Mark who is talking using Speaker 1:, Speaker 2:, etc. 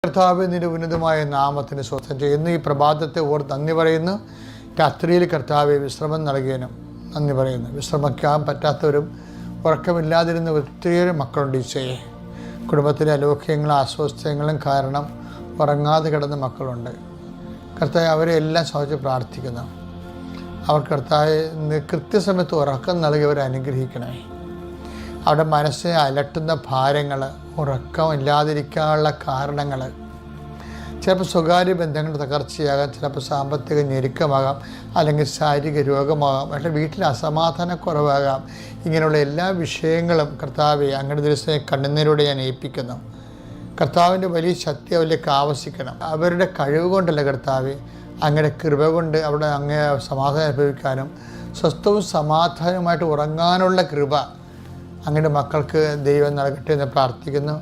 Speaker 1: കർത്താവ് നിന്റെ ഉന്നതമായ നാമത്തിന് സ്വസ്ഥം ചെയ്യുന്നു. ഈ പ്രഭാതത്തെ ഓർത്ത് നന്ദി പറയുന്നു. രാത്രിയിൽ കർത്താവെ വിശ്രമം നൽകിയതിനും നന്ദി പറയുന്നു. വിശ്രമിക്കാൻ പറ്റാത്തവരും ഉറക്കമില്ലാതിരുന്ന ഒത്തിരി മക്കളുണ്ട്. ഈശോയെ, കുടുംബത്തിലെ അലോക്യങ്ങളും അസ്വസ്ഥങ്ങളും കാരണം ഉറങ്ങാതെ കിടന്ന മക്കളുണ്ട്. കർത്താവ് അവരെ എല്ലാം സഹായിച്ച് പ്രാർത്ഥിക്കുന്നു. അവർ കർത്താവ് കൃത്യസമയത്ത് ഉറക്കം നൽകിയവരെ അനുഗ്രഹിക്കണേ. അവരുടെ മനസ്സിനെ അലട്ടുന്ന ഭാരങ്ങൾ, ഉറക്കമില്ലാതിരിക്കാനുള്ള കാരണങ്ങൾ, ചിലപ്പോൾ സ്വകാര്യ ബന്ധങ്ങളുടെ തകർച്ചയാകാം, ചിലപ്പോൾ സാമ്പത്തിക ഞെരുക്കമാകാം, അല്ലെങ്കിൽ ശാരീരിക രോഗമാകാം, അല്ലെങ്കിൽ വീട്ടിൽ അസമാധാനക്കുറവാകാം. ഇങ്ങനെയുള്ള എല്ലാ വിഷയങ്ങളും കർത്താവെ അങ്ങയുടെ ദിവസം കണ്ണുനീരോടെ ഞാൻ ഏൽപ്പിക്കുന്നു. കർത്താവിൻ്റെ വലിയ ശക്തി അവരിലേക്ക് ആവശ്യിക്കണം. അവരുടെ കഴിവ് കൊണ്ടല്ല കർത്താവെ, അങ്ങയുടെ കൃപ കൊണ്ട് അവിടെ അങ്ങേ സമാധാനം അനുഭവിക്കാനും സ്വസ്ഥവും സമാധാനവുമായിട്ട് ഉറങ്ങാനുള്ള കൃപ അങ്ങയുടെ മക്കൾക്ക് ദൈവം നൽകട്ടെ എന്ന് പ്രാർത്ഥിക്കുന്നു.